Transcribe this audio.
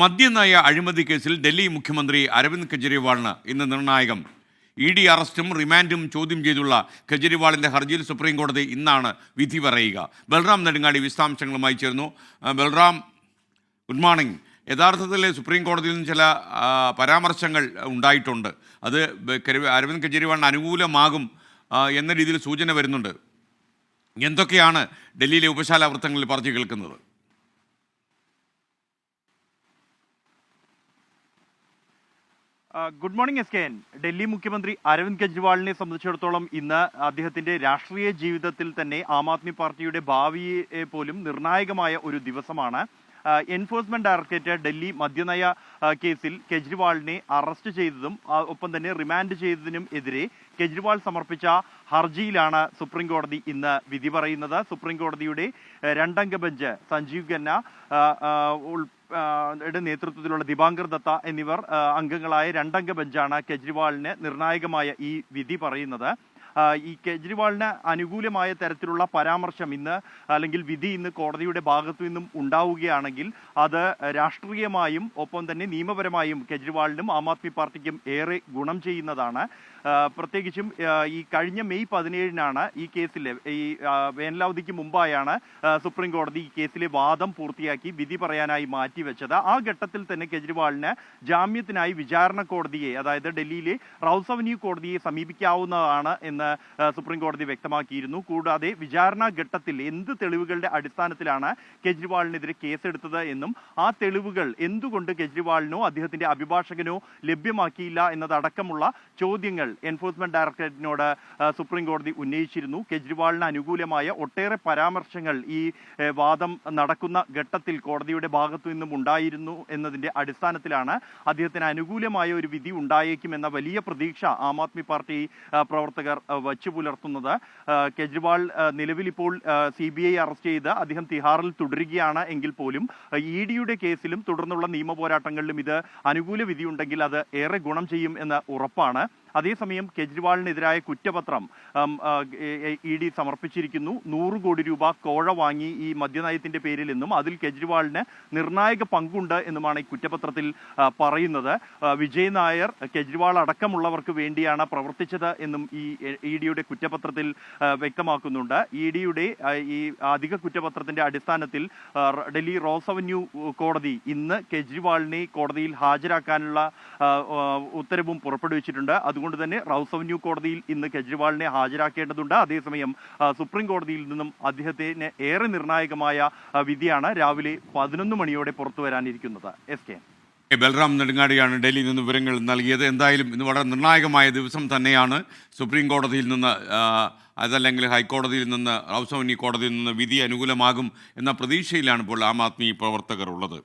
മദ്യനയ അഴിമതി കേസിൽ ഡൽഹി മുഖ്യമന്ത്രി അരവിന്ദ് കെജ്രിവാളിന് ഇന്ന് നിർണായകം. ED അറസ്റ്റും റിമാൻഡും ചോദ്യം ചെയ്തുള്ള കെജ്രിവാളിൻ്റെ ഹർജിയിൽ സുപ്രീം കോടതി ഇന്നാണ് വിധി പറയുക. ബൽറാം നെടുങ്ങാടി വിശദാംശങ്ങളുമായി ചേർന്നു. Balram, good morning. യഥാർത്ഥത്തിൽ സുപ്രീം കോടതിയിൽ നിന്ന് ചില പരാമർശങ്ങൾ ഉണ്ടായിട്ടുണ്ട്. അത് അരവിന്ദ് കെജ്രിവാളിന് അനുകൂലമാകും എന്ന രീതിയിൽ സൂചന വരുന്നുണ്ട്. എന്തൊക്കെയാണ് ഡൽഹിയിലെ ഉപശാല വൃത്തങ്ങളിൽ പറഞ്ഞു കേൾക്കുന്നത്? Good morning SKN. ഡൽഹി മുഖ്യമന്ത്രി അരവിന്ദ് കെജ്രിവാളിനെ സംബന്ധിച്ചിടത്തോളം ഇന്ന് അദ്ദേഹത്തിന്റെ രാഷ്ട്രീയ ജീവിതത്തിൽ തന്നെ ആം ആദ്മി പാർട്ടിയുടെ ഭാവിയെ പോലും നിർണായകമായ ഒരു ദിവസമാണ്. എൻഫോഴ്സ്മെന്റ് ഡയറക്ടറേറ്റ് ഡൽഹി മദ്യനയ കേസിൽ കെജ്രിവാളിനെ അറസ്റ്റ് ചെയ്തതും ഒപ്പം തന്നെ റിമാൻഡ് ചെയ്തതിനും എതിരെ കെജ്രിവാൾ സമർപ്പിച്ച ഹർജിയിലാണ് സുപ്രീം കോടതി ഇന്ന് വിധി പറയുന്നത്. സുപ്രീം കോടതിയുടെ രണ്ടംഗ ബെഞ്ച് സഞ്ജീവ് ഖന്ന നേതൃത്വത്തിലുള്ള ദിബാങ്കർ ദത്ത എന്നിവർ അംഗങ്ങളായ രണ്ടംഗ ബെഞ്ചാണ് കെജ്രിവാളിന് നിർണായകമായ ഈ വിധി പറയുന്നത്. ഈ കെജ്രിവാളിന് അനുകൂലമായ തരത്തിലുള്ള പരാമർശം ഇന്ന് അല്ലെങ്കിൽ വിധി ഇന്ന് കോടതിയുടെ ഭാഗത്തു നിന്നും ഉണ്ടാവുകയാണെങ്കിൽ അത് രാഷ്ട്രീയമായും ഒപ്പം തന്നെ നിയമപരമായും കെജ്രിവാളിനും ആം ആദ്മി പാർട്ടിക്കും ഏറെ ഗുണം ചെയ്യുന്നതാണ്. പ്രത്യേകിച്ചും ഈ കഴിഞ്ഞ മെയ് 17-നാണ് ഈ കേസിലെ ഈ വേനലവധിക്ക് മുമ്പായാണ് സുപ്രീം കോടതി ഈ കേസിലെ വാദം പൂർത്തിയാക്കി വിധി പറയാനായി മാറ്റിവെച്ചത്. ആ ഘട്ടത്തിൽ തന്നെ കെജ്രിവാളിന് ജാമ്യത്തിനായി വിചാരണ കോടതിയെ, അതായത് ഡൽഹിയിലെ റൌസ് അവന്യൂ കോടതിയെ സമീപിക്കാവുന്നതാണ് എന്ന് സുപ്രീം കോടതി വ്യക്തമാക്കിയിരുന്നു. കൂടാതെ വിചാരണ ഘട്ടത്തിൽ എന്ത് തെളിവുകളുടെ അടിസ്ഥാനത്തിലാണ് കെജ്രിവാളിനെതിരെ കേസെടുത്തത് എന്നും ആ തെളിവുകൾ എന്തുകൊണ്ട് കെജ്രിവാളിനോ അദ്ദേഹത്തിന്റെ അഭിഭാഷകനോ ലഭ്യമാക്കിയില്ല എന്നതടക്കമുള്ള ചോദ്യങ്ങൾ എൻഫോഴ്സ്മെന്റ് ഡയറക്ടറേറ്റിനോട് സുപ്രീം കോടതി ഉന്നയിച്ചിരുന്നു. കെജ്രിവാളിന് അനുകൂലമായ ഒട്ടേറെ പരാമർശങ്ങൾ ഈ വാദം നടക്കുന്ന ഘട്ടത്തിൽ കോടതിയുടെ ഭാഗത്തു നിന്നും ഉണ്ടായിരുന്നു എന്നതിന്റെ അടിസ്ഥാനത്തിലാണ് അദ്ദേഹത്തിന് അനുകൂലമായ ഒരു വിധി ഉണ്ടായേക്കുമെന്ന വലിയ പ്രതീക്ഷ ആം ആദ്മി പാർട്ടി പ്രവർത്തകർ വച്ചു പുലർത്തുന്നത്. കെജ്രിവാൾ നിലവിൽ ഇപ്പോൾ CBI അറസ്റ്റ് ചെയ്ത് അദ്ദേഹം തിഹാറിൽ തുടരുകയാണ് എങ്കിൽ പോലും EDയുടെ കേസിലും തുടർന്നുള്ള നിയമ പോരാട്ടങ്ങളിലും ഇത് അനുകൂല വിധിയുണ്ടെങ്കിൽ അത് ഏറെ ഗുണം ചെയ്യും എന്ന് ഉറപ്പാണ്. അതേസമയം കെജ്രിവാളിനെതിരായ കുറ്റപത്രം ED സമർപ്പിച്ചിരിക്കുന്നു. 100 കോടി രൂപ കോഴ വാങ്ങി ഈ മദ്യനയത്തിന്റെ പേരിൽ എന്നും അതിൽ കെജ്രിവാളിന് നിർണായക പങ്കുണ്ട് എന്നുമാണ് ഈ കുറ്റപത്രത്തിൽ പറയുന്നത്. വിജയ് നായർ കെജ്രിവാൾ അടക്കമുള്ളവർക്ക് വേണ്ടിയാണ് പ്രവർത്തിച്ചത് എന്നും ഈ EDയുടെ കുറ്റപത്രത്തിൽ വ്യക്തമാക്കുന്നുണ്ട്. EDയുടെ ഈ അധിക കുറ്റപത്രത്തിന്റെ അടിസ്ഥാനത്തിൽ ഡൽഹി റോസ് അവന്യൂ കോടതി ഇന്ന് കെജ്രിവാളിനെ കോടതിയിൽ ഹാജരാക്കാനുള്ള ഉത്തരവും പുറപ്പെടുവിച്ചിട്ടുണ്ട്. അതുകൊണ്ട് തന്നെ റൌസ് അവന്യൂ കോടതിയിൽ ഇന്ന് കെജ്രിവാളിനെ ഹാജരാക്കേണ്ടതുണ്ട്. അതേസമയം സുപ്രീം കോടതിയിൽ നിന്നും അദ്ദേഹത്തിന് ഏറെ നിർണായകമായ വിധിയാണ് രാവിലെ 11 മണിയോടെ പുറത്തു വരാനിരിക്കുന്നത്. SKN. ബൽറാം നെടുങ്ങാടിയാണ് ഡൽഹിയിൽ നിന്ന് വിവരങ്ങൾ നൽകിയത്. എന്തായാലും ഇന്ന് വളരെ നിർണായകമായ ദിവസം തന്നെയാണ്. സുപ്രീം കോടതിയിൽ നിന്ന് അതല്ലെങ്കിൽ ഹൈക്കോടതിയിൽ നിന്ന് റൌസ് അവന്യൂ കോടതിയിൽ നിന്ന് വിധി അനുകൂലമാകും എന്ന പ്രതീക്ഷയിലാണ് ഇപ്പോൾ ആം ആദ്മി പ്രവർത്തകർ ഉള്ളത്.